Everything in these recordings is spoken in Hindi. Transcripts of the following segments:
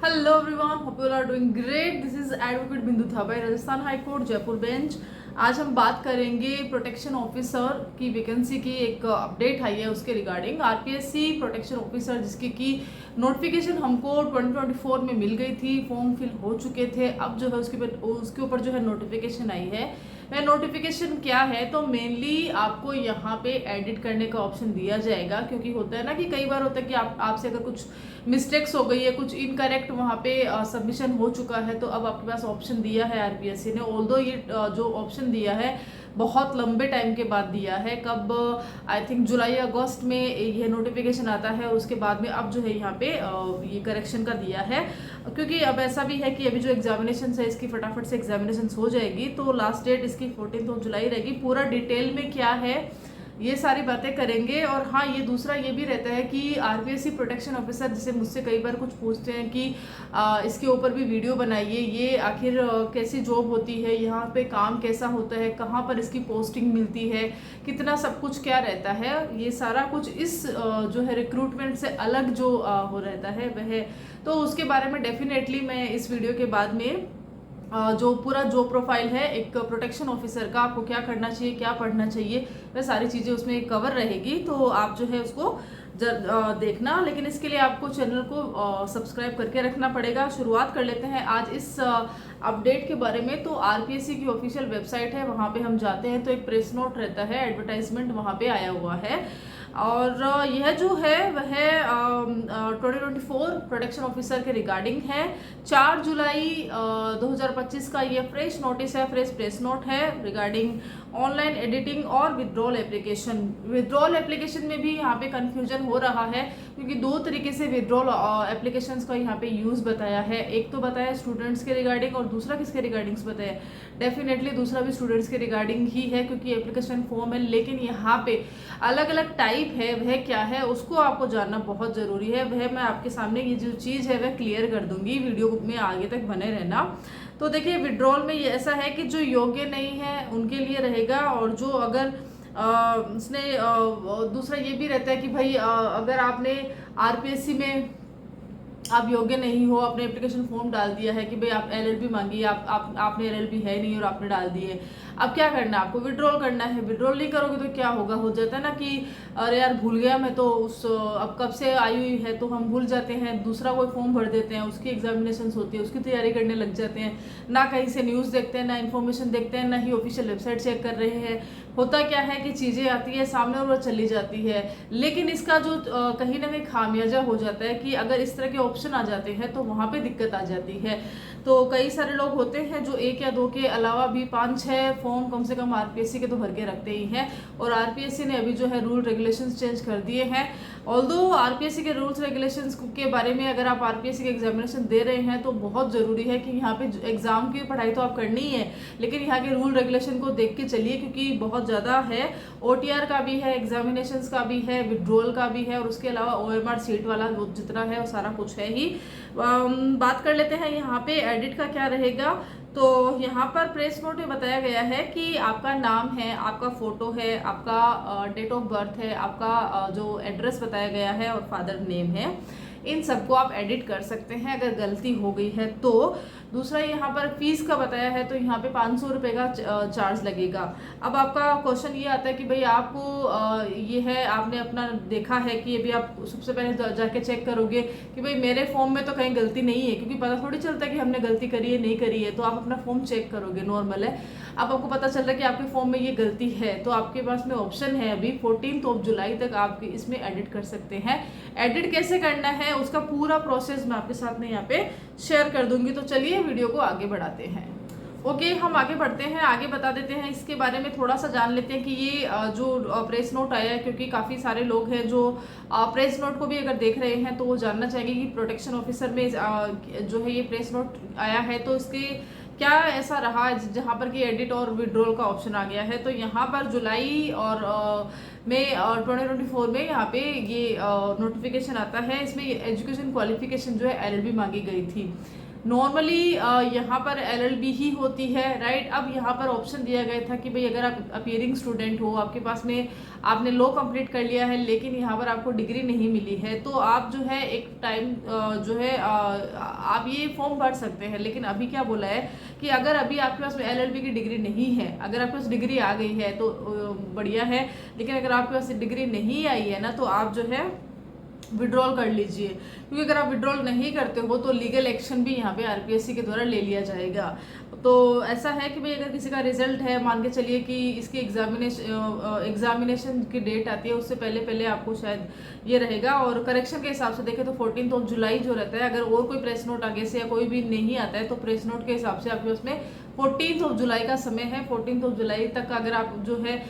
Hello everyone, hope you are doing great. This is advocate Bindu Thapa, Rajasthan high court Jaipur bench. आज हम बात करेंगे प्रोटेक्शन ऑफिसर की वैकेंसी की। एक अपडेट आई है उसके रिगार्डिंग। आरपीएससी प्रोटेक्शन ऑफिसर जिसकी की नोटिफिकेशन हमको 2024 में मिल गई थी, फॉर्म फिल हो चुके थे। अब जो है उसके ऊपर जो है नोटिफिकेशन आई है। वह नोटिफिकेशन क्या है, तो मेनली आपको यहाँ पे एडिट करने का ऑप्शन दिया जाएगा, क्योंकि होता है ना कि कई बार होता है कि आपसे अगर कुछ मिस्टेक्स हो गई है, कुछ इनकरेक्ट वहाँ पे सबमिशन हो चुका है, तो अब आपके पास ऑप्शन दिया है आरपीएससी ने। ऑल्दो ये जो ऑप्शन दिया है बहुत लंबे टाइम के बाद दिया है। कब, आई थिंक जुलाई अगस्त में ये नोटिफिकेशन आता है, और उसके बाद में अब जो है यहाँ पे ये करेक्शन का दिया है। क्योंकि अब ऐसा भी है कि अभी जो एग्जामिनेशन है इसकी फटाफट से एग्जामिनेशन हो जाएगी, तो लास्ट डेट इसकी 14 जुलाई रहेगी। पूरा डिटेल में क्या है ये सारी बातें करेंगे। और हाँ, ये दूसरा ये भी रहता है कि आरपीएससी प्रोटेक्शन ऑफिसर, जैसे मुझसे कई बार कुछ पूछते हैं कि इसके ऊपर भी वीडियो बनाइए, ये आखिर कैसी जॉब होती है, यहाँ पे काम कैसा होता है, कहाँ पर इसकी पोस्टिंग मिलती है, कितना सब कुछ क्या रहता है, ये सारा कुछ इस जो है रिक्रूटमेंट से अलग जो हो रहता है वह, तो उसके बारे में डेफिनेटली मैं इस वीडियो के बाद में जो पूरा जो प्रोफाइल है एक प्रोटेक्शन ऑफिसर का, आपको क्या करना चाहिए, क्या पढ़ना चाहिए, वह सारी चीज़ें उसमें कवर रहेगी। तो आप जो है उसको देखना, लेकिन इसके लिए आपको चैनल को सब्सक्राइब करके रखना पड़ेगा। शुरुआत कर लेते हैं आज इस अपडेट के बारे में। तो आरपीएससी की ऑफिशियल वेबसाइट है, वहाँ पे हम जाते हैं तो एक प्रेस नोट रहता है, एडवर्टाइजमेंट वहाँ पे आया हुआ है। और यह जो है वह 2024 प्रोटेक्शन ऑफिसर के रिगार्डिंग है। 4 जुलाई 2025 का ये फ्रेश नोटिस है, फ्रेश प्रेस नोट है रिगार्डिंग ऑनलाइन एडिटिंग और विड्रॉल एप्लीकेशन। विड्रॉल एप्लीकेशन में भी यहाँ पे कंफ्यूजन हो रहा है, क्योंकि दो तरीके से विड्रॉल एप्लीकेशंस का यहाँ पे यूज़ बताया है। एक तो बताया स्टूडेंट्स के रिगार्डिंग, और दूसरा किसके रिगार्डिंग्स बताया, डेफिनेटली दूसरा भी स्टूडेंट्स के रिगार्डिंग ही है, क्योंकि एप्लीकेशन फॉर्म है। लेकिन यहाँ पे अलग अलग टाइप है, वह क्या है उसको आपको जानना बहुत ज़रूरी है। वह मैं आपके सामने ये जो चीज़ है वह क्लियर कर दूंगी, वीडियो में आगे तक बने रहना। तो देखिए, विड्रॉल में ये ऐसा है कि जो योग्य नहीं है उनके लिए रहेगा, और जो अगर उसने दूसरा ये भी रहता है कि भाई अगर आपने आरपीएससी में आप योग्य नहीं हो, आपने एप्लीकेशन फॉर्म डाल दिया है कि भाई आप एलएलबी मांगी, आपने एलएलबी है नहीं और आपने डाल दी है, अब क्या करना है, आपको विड्रॉल करना है। विड्रॉल नहीं करोगे तो क्या होगा, हो जाता है ना कि अरे यार भूल गया मैं, तो उस अब कब से आई हुई है तो हम भूल जाते हैं, दूसरा कोई फॉर्म भर देते हैं, उसकी एग्जामिनेशन होती है, उसकी तैयारी करने लग जाते हैं, ना कहीं से न्यूज़ देखते हैं, ना इन्फॉर्मेशन देखते हैं, ना ही ऑफिशियल वेबसाइट चेक कर रहे हैं। होता क्या है कि चीज़ें आती है सामने और वो चली जाती है। लेकिन इसका जो कहीं ना कहीं खामियाजा हो जाता है कि अगर इस तरह के ऑप्शन आ जाते हैं तो वहाँ पे दिक्कत आ जाती है। तो कई सारे लोग होते हैं जो एक या दो के अलावा भी 5-6 फॉर्म कम से कम आरपीएससी के तो भर के रखते ही हैं। और आरपीएससी ने अभी जो है रूल रेगुलेशंस चेंज कर दिए हैं। ऑल्दो आरपीएससी के रूल्स रेगुलेशंस के बारे में, अगर आप आरपीएससी के एग्जामिनेशन दे रहे हैं तो बहुत ज़रूरी है कि यहाँ पे एग्जाम की पढ़ाई तो आप करनी ही है, लेकिन यहाँ के रूल रेगुलेशन को देख के चलिए, क्योंकि बहुत ज़्यादा है। ओटीआर का भी है, एग्जामिनेशंस का भी है, विड्रॉल का भी है, और उसके अलावा ओएमआर सीट वाला जितना है वो सारा कुछ है ही। बात कर लेते हैं यहाँ पे एडिट का क्या रहेगा। तो यहाँ पर प्रेस नोट में बताया गया है कि आपका नाम है, आपका फोटो है, आपका डेट ऑफ बर्थ है, आपका जो एड्रेस बताया गया है और फादर नेम है, इन सबको आप एडिट कर सकते हैं अगर गलती हो गई है तो। दूसरा यहाँ पर फीस का बताया है, तो यहाँ पे 500 रुपये का चार्ज लगेगा। अब आपका क्वेश्चन ये आता है कि भाई आपको ये है, आपने अपना देखा है कि ये भी आप सबसे पहले जाके चेक करोगे कि भाई मेरे फॉर्म में तो कहीं गलती नहीं है, क्योंकि पता थोड़ी चलता है कि हमने गलती करी है नहीं करी है। तो आप अपना फॉर्म चेक करोगे, नॉर्मल है, अब आपको पता चल रहा है कि आपके फॉर्म में ये गलती है, तो आपके पास में ऑप्शन है अभी 14 जुलाई तक आप इसमें एडिट कर सकते हैं। एडिट कैसे करना है उसका पूरा प्रोसेस मैं आपके साथ में यहाँ पे शेयर कर दूंगी। तो चलिए वीडियो को आगे बढ़ाते हैं। ओके, हम आगे बढ़ते हैं, आगे बता देते हैं इसके बारे में, थोड़ा सा जान लेते हैं कि ये जो प्रेस नोट आया है, क्योंकि काफ़ी सारे लोग हैं जो प्रेस नोट को भी अगर देख रहे हैं तो वो जानना चाहेंगे कि प्रोटेक्शन ऑफिसर में जो है ये प्रेस नोट आया है तो इसके क्या ऐसा रहा जहाँ पर कि एडिट और विड्रॉल का ऑप्शन आ गया है। तो यहाँ पर जुलाई और में 2024 में यहाँ पे ये नोटिफिकेशन आता है। इसमें एजुकेशन क्वालिफिकेशन जो है एलएलबी मांगी गई थी। नॉर्मली यहाँ पर LLB ही होती है, राइट। अब यहाँ पर ऑप्शन दिया गया था कि भाई अगर आप अपीयरिंग स्टूडेंट हो, आपके पास में आपने लॉ कंप्लीट कर लिया है लेकिन यहाँ पर आपको डिग्री नहीं मिली है, तो आप जो है एक टाइम जो है आप ये फॉर्म भर सकते हैं। लेकिन अभी क्या बोला है कि अगर अभी आपके पास में LLB की डिग्री नहीं है, अगर आपके पास डिग्री आ गई है तो बढ़िया है, लेकिन अगर आपके पास डिग्री नहीं आई है ना, तो आप जो है विड्रॉल कर लीजिए, क्योंकि अगर आप विड्रॉल नहीं करते हो तो लीगल एक्शन भी यहाँ पे RPSC के द्वारा ले लिया जाएगा। तो ऐसा है कि भाई अगर किसी का रिजल्ट है, मान के चलिए कि इसकी एग्जामिनेशन की डेट आती है, उससे पहले पहले आपको शायद ये रहेगा। और करेक्शन के हिसाब से देखें तो 14 जुलाई जो रहता है, अगर और कोई प्रेस नोट आगे से या कोई भी नहीं आता है तो प्रेस नोट के हिसाब से आपके उसमें 14 जुलाई का समय है। 14 जुलाई तक अगर आप जो है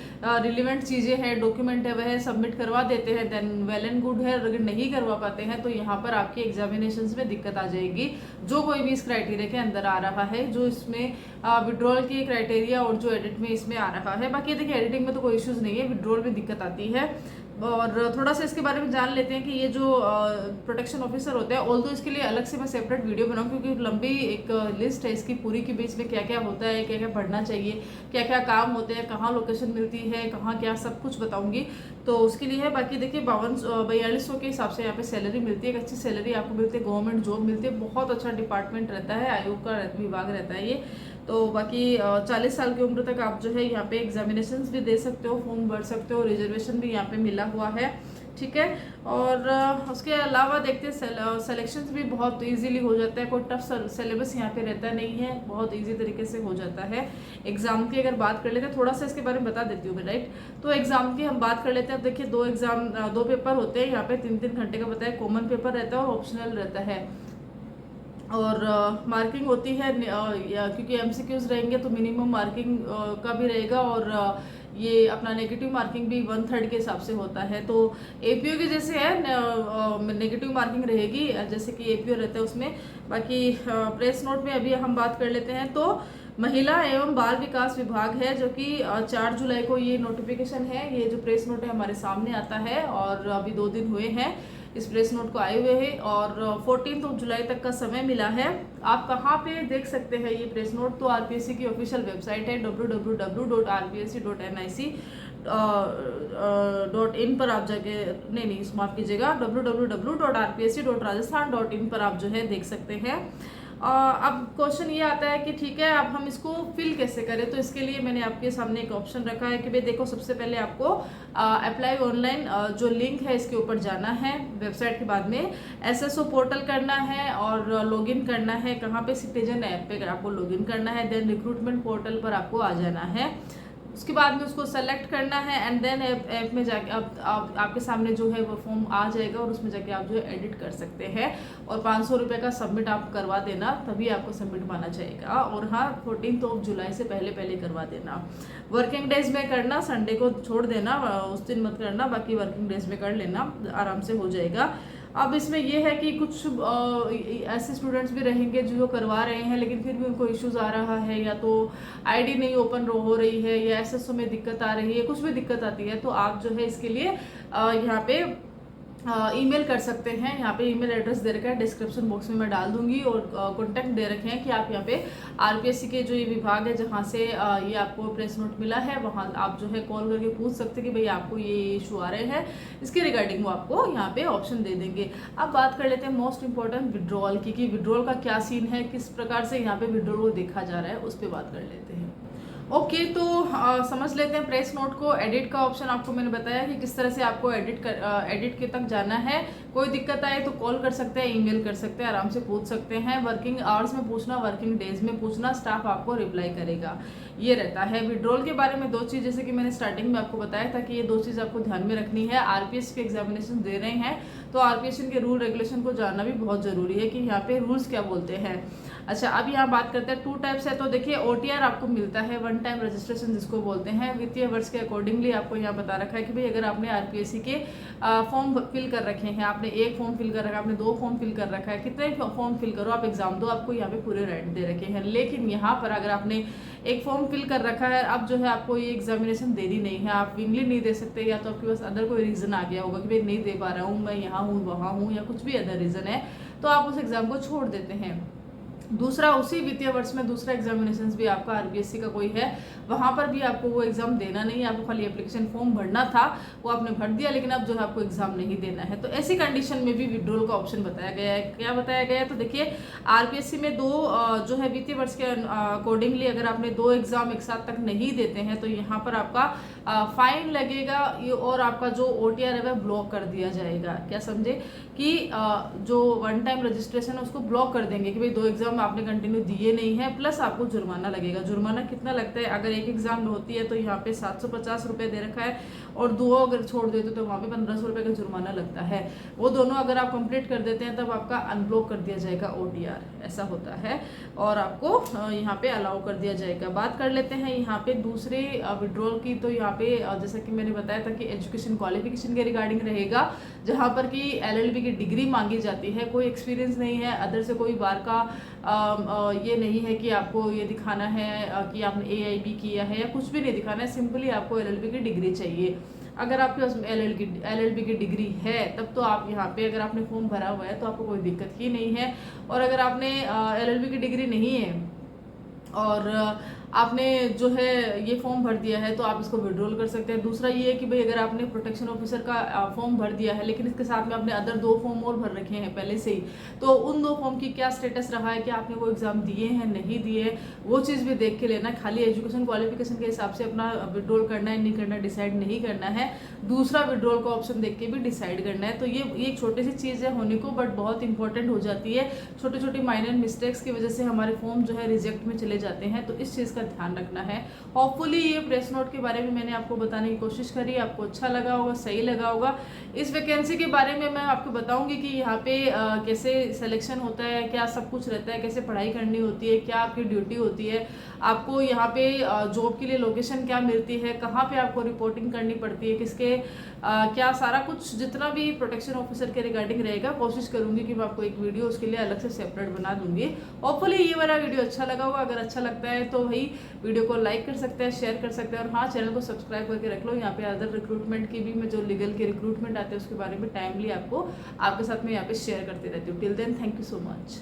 रिलेवेंट चीज़ें हैं, डॉक्यूमेंट है, वह सबमिट करवा देते हैं देन वेल एंड गुड है। अगर नहीं करवा पाते हैं तो यहाँ पर आपकी एग्जामिनेशंस में दिक्कत आ जाएगी, जो कोई भी इस क्राइटेरिया के अंदर आ रहा है, जो इसमें विड्रॉल की क्राइटेरिया और जो एडिट में इसमें आ रहा है। बाकी देखिए एडिटिंग में तो कोई इश्यूज नहीं है, विड्रॉल में दिक्कत आती है। और थोड़ा सा इसके बारे में जान लेते हैं कि ये जो प्रोटेक्शन ऑफिसर होते हैं, ऑल्दो इसके लिए अलग से मैं सेपरेट वीडियो बनाऊँ, क्योंकि लंबी एक लिस्ट है इसकी पूरी के बीच में क्या क्या होता है, क्या क्या पढ़ना चाहिए, क्या क्या काम होते हैं, कहाँ लोकेशन मिलती है, कहाँ क्या, सब कुछ बताऊंगी। तो उसके लिए है। बाकी देखिए 4200 के हिसाब से यहाँ पे सैलरी मिलती है, एक अच्छी सैलरी आपको मिलती है, गवर्नमेंट जॉब मिलती है, बहुत अच्छा डिपार्टमेंट रहता है, आयोग का विभाग रहता है ये। तो बाकी 40 साल की उम्र तक आप जो है यहाँ पे एग्जामिनेशंस भी दे सकते हो, फॉर्म भर सकते हो, रिजर्वेशन भी यहाँ पे मिला हुआ है, ठीक है। और उसके अलावा देखते हैं सिलेक्शंस भी बहुत इजीली हो जाता है, कोई टफ सिलेबस यहाँ पे रहता नहीं है, बहुत इजी तरीके से हो जाता है। एग्जाम की अगर बात कर लेते हैं, थोड़ा सा इसके बारे में बता देती हूँ मैं, राइट। तो एग्जाम की हम बात कर लेते हैं। देखिए दो पेपर होते हैं यहाँ पे, 3-3 घंटे का बताया, कॉमन पेपर रहता है और ऑप्शनल रहता है। और मार्किंग होती है क्योंकि MCQs रहेंगे तो मिनिमम मार्किंग का भी रहेगा, और ये अपना नेगेटिव मार्किंग भी 1/3 के हिसाब से होता है। तो APO की जैसे है नेगेटिव मार्किंग रहेगी, जैसे कि APO रहता है उसमें। बाकी प्रेस नोट में अभी हम बात कर लेते हैं। तो महिला एवं बाल विकास विभाग है, जो कि 4 जुलाई को ये नोटिफिकेशन है, ये जो प्रेस नोट है हमारे सामने आता है, और अभी 2 दिन हुए हैं इस प्रेस नोट को आए हुए हैं, और 14 जुलाई तक का समय मिला है। आप कहाँ पे देख सकते हैं ये प्रेस नोट? तो RPSC की ऑफिशियल वेबसाइट है www.rpsc.nic.in पर आप जाके नहीं माफ़ कीजिएगा, www.rpsc.rajasthan.in पर आप जो है देख सकते हैं। अब क्वेश्चन ये आता है कि ठीक है, अब हम इसको फिल कैसे करें? तो इसके लिए मैंने आपके सामने एक ऑप्शन रखा है कि भाई देखो, सबसे पहले आपको अप्लाई ऑनलाइन जो लिंक है इसके ऊपर जाना है, वेबसाइट के बाद में SSO पोर्टल करना है और लॉगिन करना है। कहाँ पे? सिटीजन ऐप पे आपको लॉगिन करना है, देन रिक्रूटमेंट पोर्टल पर आपको आ जाना है। उसके बाद में उसको सेलेक्ट करना है एंड देन ऐप में जाके आपके सामने जो है वो फॉर्म आ जाएगा, और उसमें जाके आप जो है एडिट कर सकते हैं। और 500 रुपये का सबमिट आप करवा देना, तभी आपको सबमिट माना जाएगा। और हाँ, 14 जुलाई से पहले पहले करवा देना। वर्किंग डेज में करना, संडे को छोड़ देना, उस दिन मत करना, बाकी वर्किंग डेज में कर लेना, आराम से हो जाएगा। अब इसमें यह है कि कुछ ऐसे स्टूडेंट्स भी रहेंगे जो करवा रहे हैं लेकिन फिर भी उनको इश्यूज आ रहा है, या तो ID नहीं ओपन हो रही है, या SSO में दिक्कत आ रही है, कुछ भी दिक्कत आती है, तो आप जो है इसके लिए यहाँ पे ईमेल कर सकते हैं। यहाँ पे ईमेल एड्रेस दे रखा है, डिस्क्रिप्शन बॉक्स में मैं डाल दूंगी, और कॉन्टैक्ट दे रखे हैं कि आप यहाँ पे RPSC के जो ये विभाग है जहाँ से ये आपको प्रेस नोट मिला है, वहाँ आप जो है कॉल करके पूछ सकते हैं कि भाई आपको ये इशू आ रहे हैं, इसके रिगार्डिंग वो आपको यहाँ पे ऑप्शन दे देंगे। अब बात कर लेते हैं मोस्ट इंपॉर्टेंट विड्रॉल की, कि विड्रॉल का क्या सीन है, किस प्रकार से यहाँ पे विड्रॉल को देखा जा रहा है, उस पर बात कर लेते हैं। ओके, तो समझ लेते हैं प्रेस नोट को। एडिट का ऑप्शन आपको मैंने बताया कि किस तरह से आपको एडिट के तक जाना है। कोई दिक्कत आए तो कॉल कर सकते हैं, ईमेल कर सकते हैं, आराम से पूछ सकते हैं। वर्किंग आवर्स में पूछना, वर्किंग डेज में पूछना, स्टाफ आपको रिप्लाई करेगा, ये रहता है। विड्रॉल के बारे में 2 चीज़, जैसे कि मैंने स्टार्टिंग में आपको बताया था कि ये 2 चीज़ आपको ध्यान में रखनी है। RPSC के एग्जामिनेशन दे रहे हैं तो RPSC के रूल रेगुलेशन को जानना भी बहुत ज़रूरी है कि यहाँ पे रूल्स क्या बोलते हैं। अच्छा, अब यहाँ बात करते हैं 2 टाइप्स है। तो देखिए OTR आपको मिलता है, 1 टाइम रजिस्ट्रेशन जिसको बोलते हैं। वित्तीय वर्ष के अकॉर्डिंगली आपको यहाँ बता रखा है कि भाई अगर आपने RPSC के फॉर्म फिल कर रखे हैं, आपने 1 फॉर्म फिल कर रखा है, आपने 2 फॉर्म फिल कर रखा है, कितने फॉर्म फिल करो आप, एग्जाम दो, आपको यहाँ पे पूरे राइट दे रखे हैं। लेकिन यहाँ पर अगर आपने 1 फॉर्म फिल कर रखा है, अब जो है आपको ये एग्जामिनेशन देनी नहीं है, आप विंगली नहीं दे सकते, या तो आपके पास अदर कोई रीज़न आ गया होगा कि भाई नहीं दे पा रहा हूँ, मैं यहाँ हूँ वहाँ हूँ, या कुछ भी अदर रीज़न है, तो आप उस एग्ज़ाम को छोड़ देते हैं। दूसरा उसी वित्तीय वर्ष में दूसरा एग्जामिनेशन भी आपका आरबीएससी का कोई है, वहाँ पर भी आपको वो एग्ज़ाम देना नहीं है, आपको खाली एप्लीकेशन फॉर्म भरना था, वो आपने भर दिया, लेकिन अब जो है आपको एग्ज़ाम नहीं देना है। तो ऐसी कंडीशन में भी विड्रॉल का ऑप्शन बताया गया है। क्या बताया गया है? तो देखिए, आरपीएससी में दो जो है वित्तीय वर्ष के अकॉर्डिंगली अगर आपने 2 एग्ज़ाम एक साथ तक नहीं देते हैं तो यहाँ पर आपका फाइन लगेगा और आपका जो ओटीआर है वह ब्लॉक कर दिया जाएगा। क्या समझे कि जो वन टाइम रजिस्ट्रेशन है उसको ब्लॉक कर देंगे कि भाई 2 एग्ज़ाम आपने कंटिन्यू दिए नहीं है, प्लस आपको जुर्माना लगेगा। जुर्माना कितना लगता है? अगर एक एग्ज़ाम में होती है तो यहाँ पे 750 रुपये दे रखा है, और 2 अगर छोड़ देते तो वहाँ पे 1500 रुपये का जुर्माना लगता है। वो दोनों अगर आप कंप्लीट कर देते हैं तब आपका अनब्लॉक कर दिया जाएगा ओटीआर, ऐसा होता है, और आपको यहाँ पे अलाउ कर दिया जाएगा। बात कर लेते हैं यहाँ पे दूसरे विड्रॉल की। तो यहाँ पे जैसा कि मैंने बताया था कि एजुकेशन क्वालिफिकेशन के रिगार्डिंग रहेगा, जहाँ पर कि एलएलबी की डिग्री मांगी जाती है। कोई एक्सपीरियंस नहीं है, अदर से कोई बार का ये नहीं है कि आपको ये दिखाना है कि आपने एआईबी किया है, या कुछ भी नहीं दिखाना है, सिंपली आपको एलएलबी की डिग्री चाहिए। अगर आपके पास एलएलबी की डिग्री है तब तो आप यहाँ पे, अगर आपने फॉर्म भरा हुआ है तो आपको कोई दिक्कत ही नहीं है। और अगर आपने एलएलबी की डिग्री नहीं है और आपने जो है ये फॉर्म भर दिया है तो आप इसको विड्रॉल कर सकते हैं। दूसरा ये है कि भाई अगर आपने प्रोटेक्शन ऑफिसर का फॉर्म भर दिया है, लेकिन इसके साथ में आपने अदर 2 फॉर्म और भर रखे हैं पहले से ही, तो उन 2 फॉर्म की क्या स्टेटस रहा है कि आपने वो एग्जाम दिए हैं नहीं दिए, वो चीज़ भी देख के लेना। खाली एजुकेशन क्वालिफिकेशन के हिसाब से अपना विड्रॉल करना है नहीं करना डिसाइड नहीं करना है, दूसरा विड्रॉल का ऑप्शन देख के भी डिसाइड करना है। तो ये एक छोटी सी चीज़ है होने को, बट बहुत इंपॉर्टेंट हो जाती है। छोटी छोटी माइनर मिस्टेक्स की वजह से हमारे फॉर्म जो है रिजेक्ट में चले जाते हैं, तो इस चीज़ का ध्यान रखना है। होपफुली ये प्रेस नोट के बारे में मैंने आपको बताने की कोशिश करी, आपको अच्छा लगा होगा, सही लगा होगा। इस वैकेंसी के बारे में मैं आपको बताऊंगी कि यहाँ पे कैसे सिलेक्शन होता है, क्या सब कुछ रहता है, कैसे पढ़ाई करनी होती है, क्या आपकी ड्यूटी होती है, आपको यहाँ पे जॉब के लिए लोकेशन क्या मिलती है, कहाँ पे आपको रिपोर्टिंग करनी पड़ती है, किसके क्या सारा कुछ जितना भी प्रोटेक्शन ऑफिसर के रिगार्डिंग रहेगा, कोशिश करूंगी कि मैं आपको एक वीडियो उसके लिए अलग से सेपरेट बना दूंगी। होपफुली ये वाला वीडियो अच्छा लगा होगा। अगर अच्छा लगता है तो भाई वीडियो को लाइक कर सकते हैं, शेयर कर सकते हैं, और हाँ, चैनल को सब्सक्राइब करके रख लो। यहाँ पे अदर रिक्रूटमेंट की भी, मैं जो लीगल के रिक्रूटमेंट आते हैं उसके बारे में टाइमली आपको आपके साथ में यहाँ पे शेयर करती रहती हूँ। Till then, thank you so much.